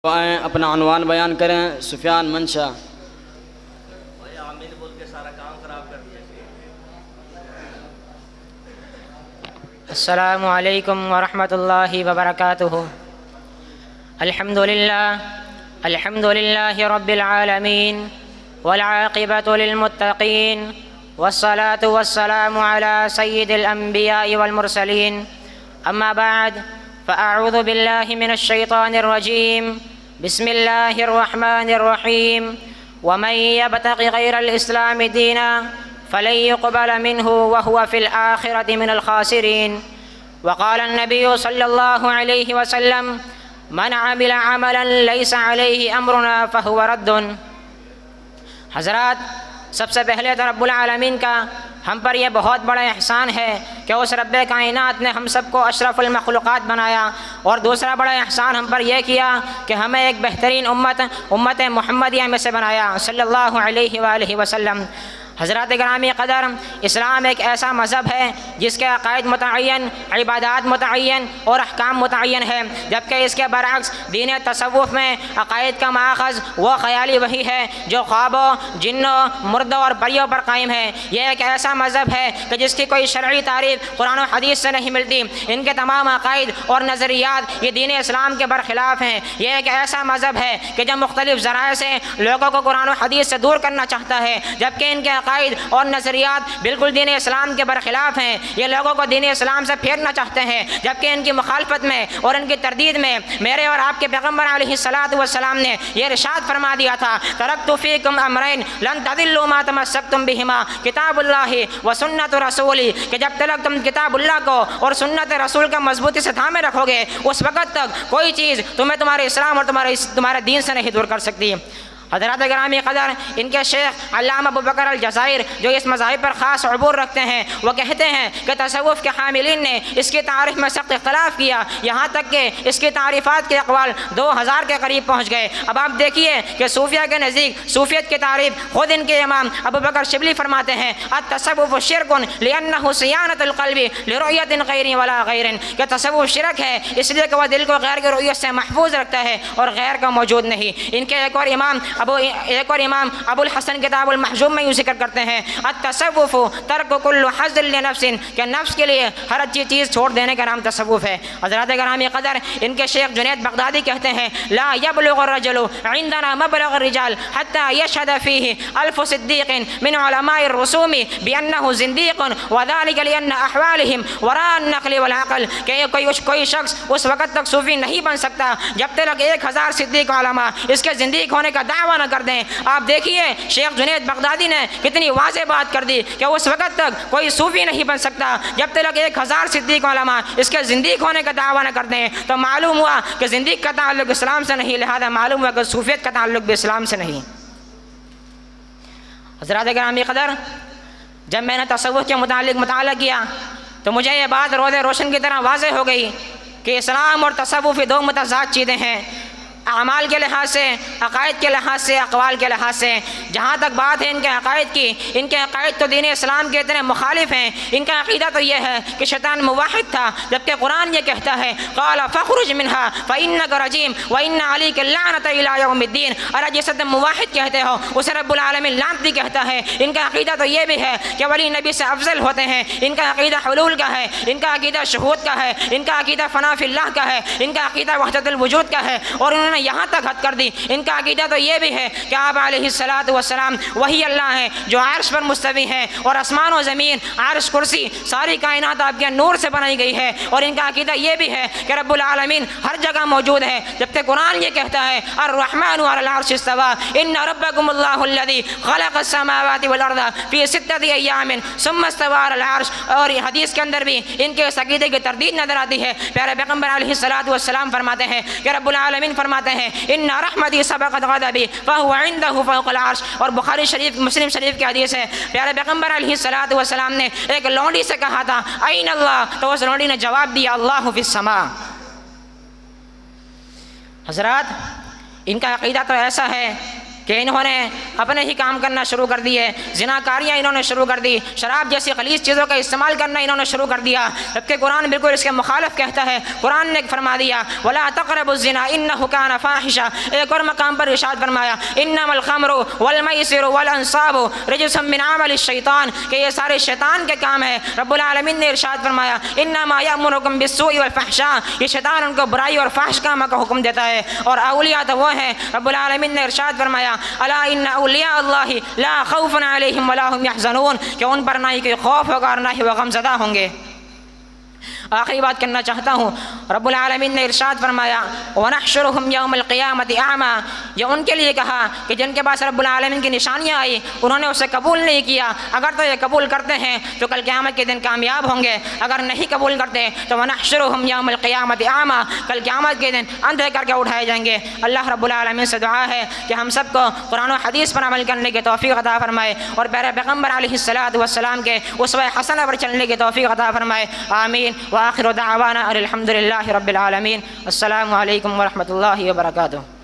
آئیں اپنا عنوان بیان کریں۔ سفیان منشا۔ السلام علیکم ورحمۃ اللہ وبرکاتہ۔ الحمد للہ رب العالمین والعاقبۃ للمتقین والصلاة والسلام علی سید الانبیاء والمرسلین، اما بعد فاعوذ باللہ من الشیطان الرجیم، بسم اللہ الرحمن الرحیم، ومن یبتغ غیر الاسلام دینا فلن يقبل منه وهو في الآخرة من الخاسرين، وقال النبي صلى الله عليه وسلم من عمل عملا ليس عليه أمرنا فهو رد۔ حضرات، سب سے پہلے تو رب العالمین کا ہم پر یہ بہت بڑا احسان ہے کہ اس رب کائنات نے ہم سب کو اشرف المخلوقات بنایا، اور دوسرا بڑا احسان ہم پر یہ کیا کہ ہمیں ایک بہترین امت محمدیہ میں سے بنایا صلی اللہ علیہ وآلہ وسلم۔ حضرات گرامی قدر، اسلام ایک ایسا مذہب ہے جس کے عقائد متعین، عبادات متعین اور احکام متعین ہے، جبکہ اس کے برعکس دین تصوف میں عقائد کا ماخذ وہ خیالی وحی ہے جو خوابوں، جنوں، مردوں اور پریوں پر قائم ہے۔ یہ ایک ایسا مذہب ہے کہ جس کی کوئی شرعی تعریف قرآن و حدیث سے نہیں ملتی۔ ان کے تمام عقائد اور نظریات یہ دین اسلام کے برخلاف ہیں۔ یہ ایک ایسا مذہب ہے کہ جو مختلف ذرائع سے لوگوں کو قرآن و حدیث سے دور کرنا چاہتا ہے، جبکہ ان کے عقائد اور نظریات بالکل دین اسلام کے برخلاف ہیں۔ یہ لوگوں کو دین اسلام سے پھیرنا چاہتے ہیں، جبکہ ان کی مخالفت میں اور ان کی تردید میں میرے اور آپ کے پیغمبر علیہ الصلوۃ والسلام نے یہ ارشاد فرما دیا تھا، ترکت فیکم امرین لن تضلوا ما تمسکتم بہما کتاب اللہ و سنت رسولی، کہ جب تک تم کتاب اللہ کو اور سنت رسول کا مضبوطی سے تھامے رکھو گے، اس وقت تک کوئی چیز تمہیں تمہارے اسلام اور تمہارے دین سے نہیں دور کر سکتی۔ حضرات گرامی قدر، ان کے شیخ علامہ ابو بکر الجزائر جو اس مذاہب پر خاص عبور رکھتے ہیں، وہ کہتے ہیں کہ تصوف کے حاملین نے اس کی تعریف میں سخت اختلاف کیا، یہاں تک کہ اس کی تعریفات کے اقوال 2000 کے قریب پہنچ گئے۔ اب آپ دیکھیے کہ صوفیہ کے نزدیک صوفیت کی تعریف خود ان کے امام ابو بکر شبلی فرماتے ہیں، التصوف شرک لأنه صیانۃ القلب لرؤیت غیر ولا غیر، کہ تصوف شرک ہے اس لیے کہ وہ دل کو غیر کی رؤیت سے محفوظ رکھتا ہے اور غیر کا موجود نہیں۔ ان کے ایک اور امام ابو الحسن کتاب المحجوم میں یوں ذکر کرتے ہیں، التصوف ترک کل حظ لنفس، کہ نفس کے لیے ہر اچھی چیز چھوڑ دینے کا نام تصوف ہے۔ حضرات گرامی قدر، ان کے شیخ جنید بغدادی کہتے ہیں، لا يبلغ الرجل عندنا مبلغ الرجال حتى يشهد فيه 1000 صدیق من علماء الرسوم بأنه زنديق وذلك لأن أحوالهم وراء النقل والعقل، کہ کوئی شخص اس وقت تک صوفی نہیں بن سکتا جب تک 1000 صدیق علماء اس کے زندیق ہونے کا دعویٰ نہ کر دیں۔ آپ دیکھیے شیخ جنید بغدادی نے کتنی واضح بات کر دی کہ اس وقت تک کوئی صوفی نہیں بن سکتا جب تک 1000 صدیق علماء اس کے زندیق ہونے کا دعویٰ نہ کر دیں۔ تو معلوم ہوا کہ زندیق کا تعلق اسلام سے نہیں، لہذا معلوم ہوا کہ صوفیت کا تعلق بھی اسلام سے نہیں۔ حضرات گرامی قدر، جب میں نے تصوف کے متعلق مطالعہ کیا تو مجھے یہ بات روزے روشن کی طرح واضح ہو گئی کہ اسلام اور تصوف دو متضاد چیزیں ہیں، اعمال کے لحاظ سے، عقائد کے لحاظ سے، اقوال کے لحاظ سے۔ جہاں تک بات ہے ان کے عقائد کی، ان کے عقائد تو دین اسلام کے اتنے مخالف ہیں۔ ان کا عقیدہ تو یہ ہے کہ شیطان موحد تھا، جبکہ قرآن یہ کہتا ہے قال فاخرج منها فإنك رجیم وإن عليك اللعنة إلى يوم الدین، اور جسے تم موحد کہتے ہو اسے رب العالمین لعنتی کہتا ہے۔ ان کا عقیدہ تو یہ بھی ہے کہ ولی نبی سے افضل ہوتے ہیں۔ ان کا عقیدہ حلول کا ہے، ان کا عقیدہ شہود کا ہے، ان کا عقیدہ فنا فی اللہ کا ہے، ان کا عقیدہ وحدت الوجود کا ہے، اور انہوں نے یہاں تک حد کر دی۔ ان کا عقیدہ تو یہ بھی ہے کہ آپ علیہ الصلوۃ والسلام وہی اللہ ہیں جو عرش پر مستوی ہیں، اور آسمان و زمین، عرش، کرسی، ساری کائنات آپ کے نور سے بنائی گئی ہے۔ اور ان کا عقیدہ یہ بھی ہے کہ رب العالمین ہر جگہ موجود ہے، جبکہ قرآن یہ کہتا ہے الرحمن علی العرش استوى ان ربکم اللہ الذی خلق السماوات والارض فی 6 ایام ثم استوى علی العرش۔ اور یہ حدیث کے اندر بھی ان کے اس عقیدے کی تردید نظر آتی ہے۔ پیارے پیغمبر علیہ الصلوۃ والسلام فرماتے ہیں کہ رب العالمین فرماتے ہیں ان رحمتی سبقت غضبی فهو عنده فوق العرش، اور بخاری شریف، مسلم شریف کی حدیث ہے۔ پیارے پیغمبر علیہ الصلوۃ والسلام نے ایک لونڈی سے کہا تھا این اللہ، تو اس لونڈی نے جواب دیا اللہ فی السماء۔ حضرات، ان کا عقیدہ تو ایسا ہے کہ انہوں نے اپنے ہی کام کرنا شروع کر دیے، زناکاریاں انہوں نے شروع کر دی، شراب جیسی خلیص چیزوں کا استعمال کرنا انہوں نے شروع کر دیا، جبکہ قرآن بالکل اس کے مخالف کہتا ہے۔ قرآن نے فرما دیا وَلَا تَقْرَبُوا الزِّنَا إِنَّهُ كَانَ فَاحِشًا، ایک اور مقام پر ارشاد فرمایا إِنَّمَا الْخَمْرُ وَالْمَيْسِرُ وَالْأَنصَابُ رِجْسٌ مِّنْ عَمَلِ الشَّيْطَانِ، کہ یہ سارے شیطان کے کام ہے۔ رب العالمین نے ارشاد فرمایا إِنَّمَا يَأْمُرُكُم بِالسُّوءِ وَالْفَحْشَاءِ، یہ شیطان ان کو برائی اور فحش کاموں کا حکم دیتا ہے، اور اولیاء تو وہ ہیں۔ رب العالمین نے ارشاد فرمایا أَلَا إِنَّ أَوْلِيَاءَ اللَّهِ لَا خَوْفٌ عَلَيْهِمْ وَلَا هُمْ يَحْزَنُونَ، کہ ان پر نہ ہی کوئی خوف ہوگا اور نہ ہی وہ غمزدہ ہوں گے۔ آخری بات کرنا چاہتا ہوں، رب العالمین نے ارشاد فرمایا وَنَحْشُرُهُمْ يَوْمَ الْقِيَامَةِ أَعْمَى، یہ ان کے لیے کہا کہ جن کے پاس رب العالمین کی نشانیاں آئی انہوں نے اسے قبول نہیں کیا، اگر تو یہ قبول کرتے ہیں تو کل قیامت کے دن کامیاب ہوں گے، اگر نہیں قبول کرتے تو وَنَحْشُرُهُمْ يَوْمَ الْقِيَامَةِ أَعْمَى، کل قیامت کے دن اندھے کر کے اٹھائے جائیں گے۔ اللہ رب العالمین سے دعا ہے کہ ہم سب کو قرآن و حدیث پر عمل کرنے کی توفیق عطا فرمائے، اور پیارے پیغمبر علیہ السلام کے اسوہ حسنہ پر چلنے کی توفیق عطا فرمائے، آمین۔ وآخر دعوانا الحمد للہ رب العالمین۔ السلام علیکم ورحمۃ اللہ وبرکاتہ۔